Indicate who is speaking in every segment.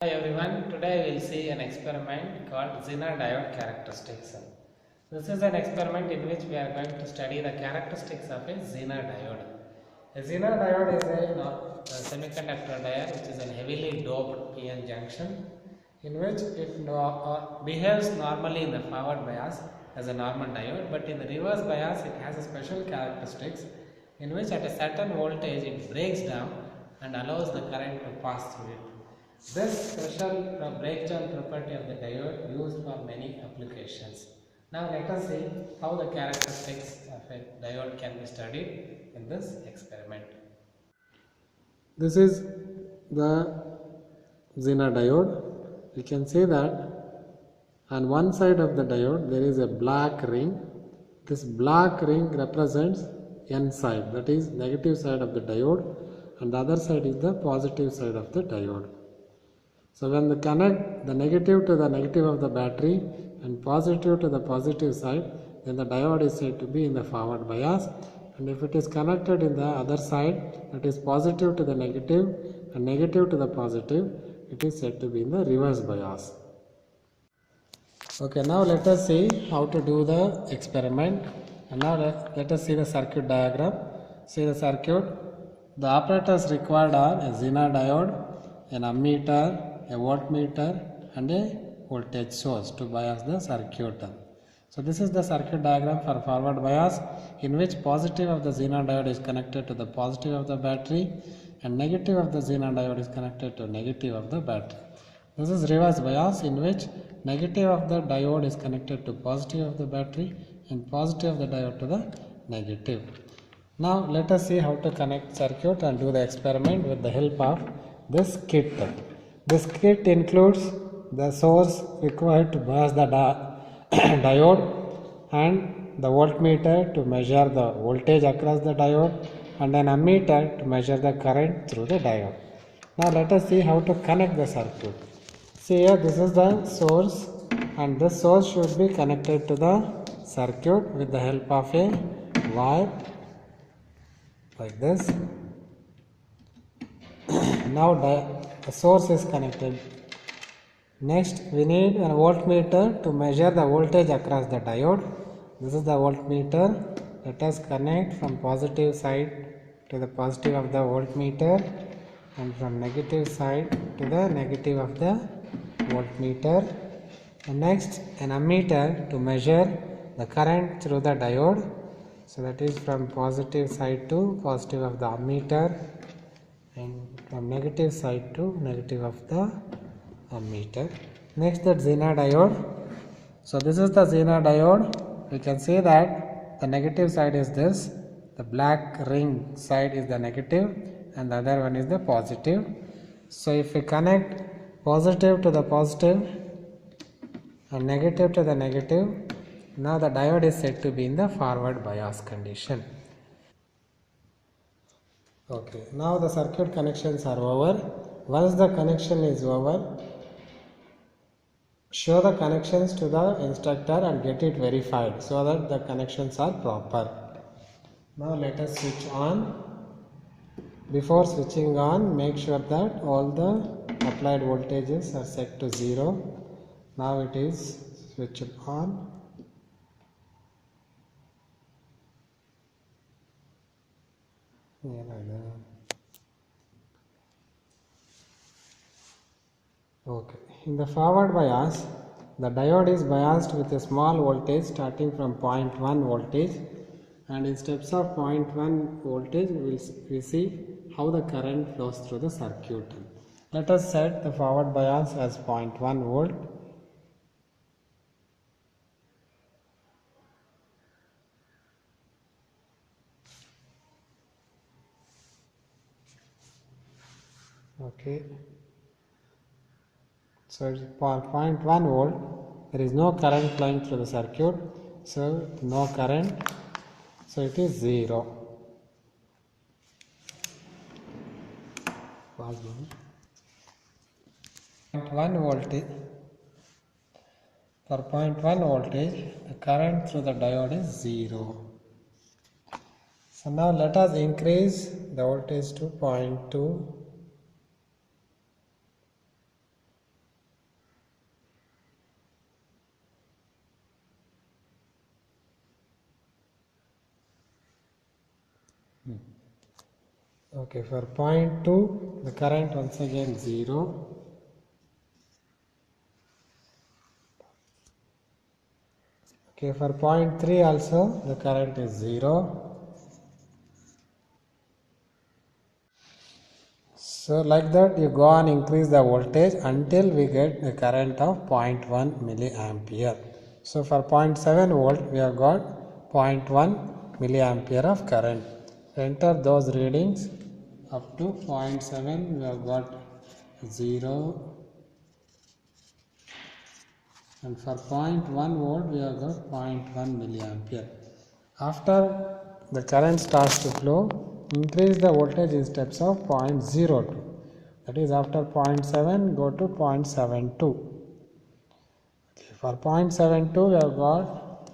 Speaker 1: Hi everyone, today we will see an experiment called Zener diode characteristics. This is an experiment in which we are going to study the characteristics of a Zener diode. A Zener diode is a semiconductor diode which is a heavily doped PN junction in which it behaves normally in the forward bias as a normal diode, but in the reverse bias it has a special characteristics in which at a certain voltage it breaks down and allows the current to pass through it. This special breakdown property of the diode used for many applications. Now let us see how the characteristics of a diode can be studied in this experiment.
Speaker 2: This is the Zener diode. You can see that on one side of the diode there is a black ring. This black ring represents N side, that is negative side of the diode, and the other side is the positive side of the diode. So when they connect the negative to the negative of the battery and positive to the positive side, then the diode is said to be in the forward bias. And if it is connected in the other side, that is positive to the negative and negative to the positive, it is said to be in the reverse bias. Okay, now let us see how to do the experiment. And now let us see the circuit diagram. See the circuit. The operators required are a Zener diode, an ammeter, a voltmeter, and a voltage source to bias the circuit. So this is the circuit diagram for forward bias, in which positive of the Zener diode is connected to the positive of the battery and negative of the Zener diode is connected to negative of the battery. This is reverse bias, in which negative of the diode is connected to positive of the battery and positive of the diode to the negative. Now let us see how to connect circuit and do the experiment with the help of this kit. This kit includes the source required to bias the diode and the voltmeter to measure the voltage across the diode and an ammeter to measure the current through the diode. Now let us see how to connect the circuit. See here, this is the source and this source should be connected to the circuit with the help of a wire like this. Now the source is connected. Next we need a voltmeter to measure the voltage across the diode. This is the voltmeter. Let us connect from positive side to the positive of the voltmeter and from negative side to the negative of the voltmeter. And next an ammeter to measure the current through the diode. So that is from positive side to positive of the ammeter and from negative side to negative of the ammeter. Next, that Zener diode. So this is the Zener diode. We can see that the negative side is this, the black ring side is the negative and the other one is the positive. So if we connect positive to the positive and negative to the negative, now the diode is said to be in the forward bias condition. Okay, now the circuit connections are over. Once the connection is over, show the connections to the instructor and get it verified so that the connections are proper. Now let us switch on. Before switching on, make sure that all the applied voltages are set to 0. Now it is switched on. Okay. In the forward bias, the diode is biased with a small voltage starting from 0.1 voltage, and in steps of 0.1 voltage we see how the current flows through the circuit. Let us set the forward bias as 0.1 volt. Okay. So for 0.1 volt, there is no current flowing through the circuit, so no current, so it is 0. 0.1 voltage. For 0.1 voltage, the current through the diode is 0. So now let us increase the voltage to 0.2. Okay, for point 2, the current once again 0. Okay, for point 3 also the current is 0. So like that you go on increase the voltage until we get a current of 0.1 milliampere. So for 0.7 volt we have got 0.1 milliampere of current. Enter those readings up to 0.7 we have got 0, and for 0.1 volt we have got 0.1 milliampere. After the current starts to flow, increase the voltage in steps of 0.02. That is, after 0.7 go to 0.72. Okay, for 0.72 we have got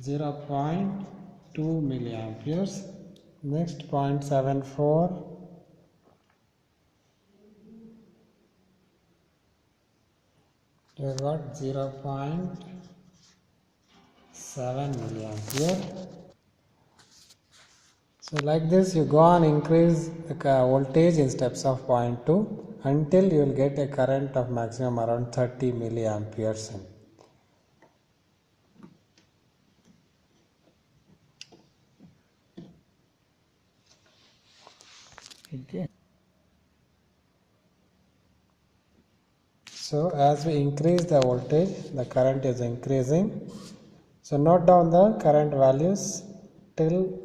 Speaker 2: 0.2 milliamperes. Next 0.74, we have got 0.7 milliampere. So like this you go on increase the voltage in steps of 0.2 until you will get a current of maximum around 30 milliamperes. So as we increase the voltage, the current is increasing. So note down the current values till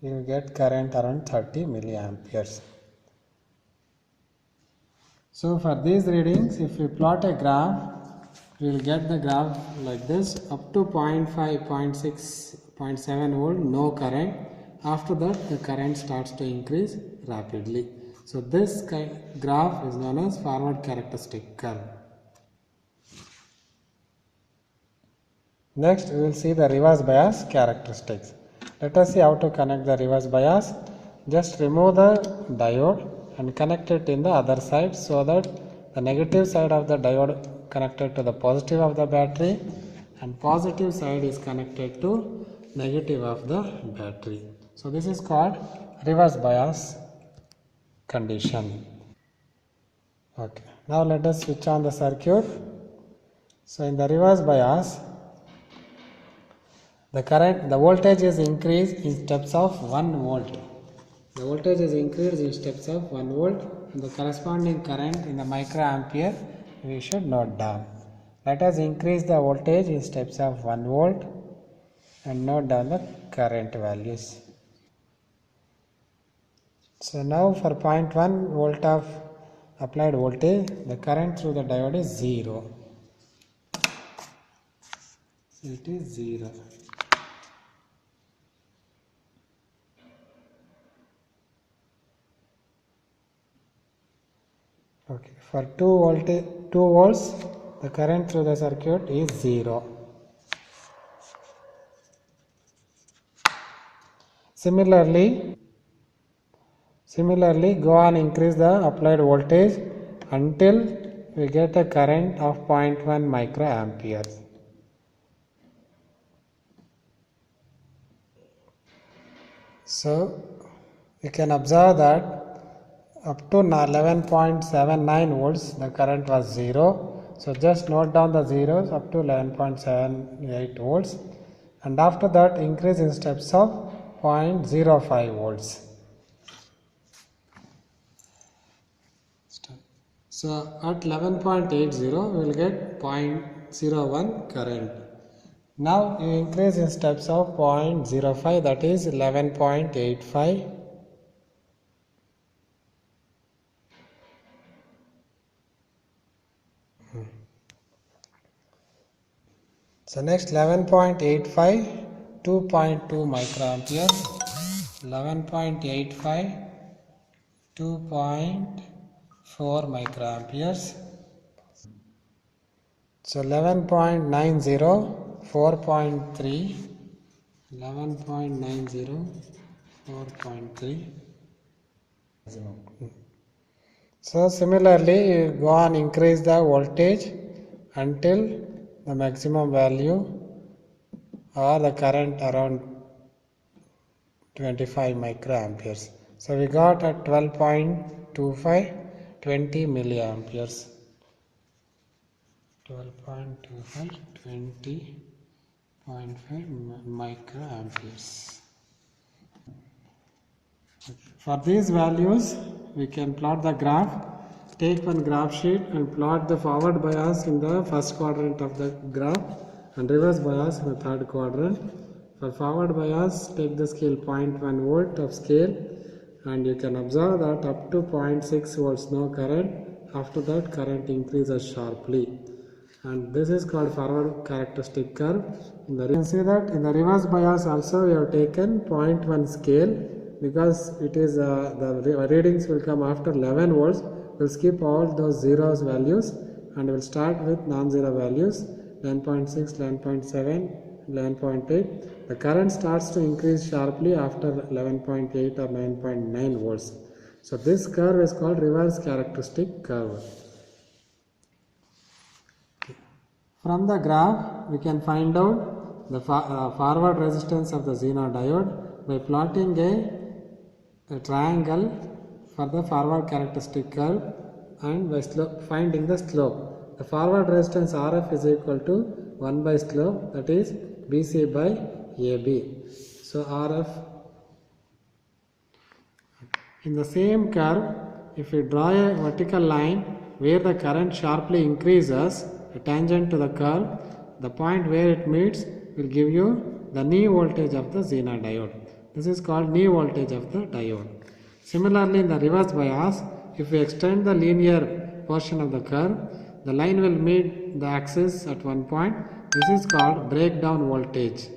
Speaker 2: you get current around 30 milliamperes. So for these readings, if we plot a graph, we will get the graph like this. Up to 0.5, 0.6, 0.7 volt, no current. After that, the current starts to increase rapidly. So this graph is known as forward characteristic curve. Next, we will see the reverse bias characteristics. Let us see how to connect the reverse bias. Just remove the diode and connect it in the other side so that the negative side of the diode connected to the positive of the battery and positive side is connected to negative of the battery. So this is called reverse bias condition. Okay. Now let us switch on the circuit. So in the reverse bias, the voltage is increased in steps of 1 volt. The voltage is increased in steps of 1 volt and the corresponding current in the microampere we should note down. Let us increase the voltage in steps of 1 volt and note down the current values. So now for 0.1 volt of applied voltage, the current through the diode is 0. So it is 0. Okay, for 2 volts, the current through the circuit is 0. Similarly, go on increase the applied voltage until we get a current of 0.1 microamperes. So you can observe that up to 11.79 volts the current was 0. So just note down the zeros up to 11.78 volts, and after that increase in steps of 0.05 volts. So at 11.80 we will get 0.01 current. Now you increase in steps of 0.05, that is 11.85. So next 11.85, 2.2 microampere, 11.85, 2.4 microamperes. So 11.90, 4.3, 11.90, 4.3. So similarly, you go on increase the voltage until the maximum value or the current around 25 microamperes. So we got at 12.25 20 milliamperes. 12.25 20.5 microamperes. For these values, we can plot the graph. Take one graph sheet and plot the forward bias in the first quadrant of the graph and reverse bias in the third quadrant. For forward bias, take the scale 0.1 volt of scale, and you can observe that up to 0.6 volts no current. After that, current increases sharply, and this is called forward characteristic curve. You can see that in the reverse bias also we have taken 0.1 scale, because it is the readings will come after 11 volts. We'll skip all those zeros values and we'll start with non-zero values 11.6, 11.7, 11.8. The current starts to increase sharply after 11.8 or 9.9 volts. So this curve is called reverse characteristic curve. From the graph, we can find out the forward resistance of the Zener diode by plotting a triangle for the forward characteristic curve and by finding the slope. The forward resistance RF is equal to 1 by slope, that is BC by AB. So RF. In the same curve, if we draw a vertical line where the current sharply increases, a tangent to the curve, the point where it meets will give you the knee voltage of the Zener diode. This is called knee voltage of the diode. Similarly, in the reverse bias, if we extend the linear portion of the curve, the line will meet the axis at one point. This is called breakdown voltage.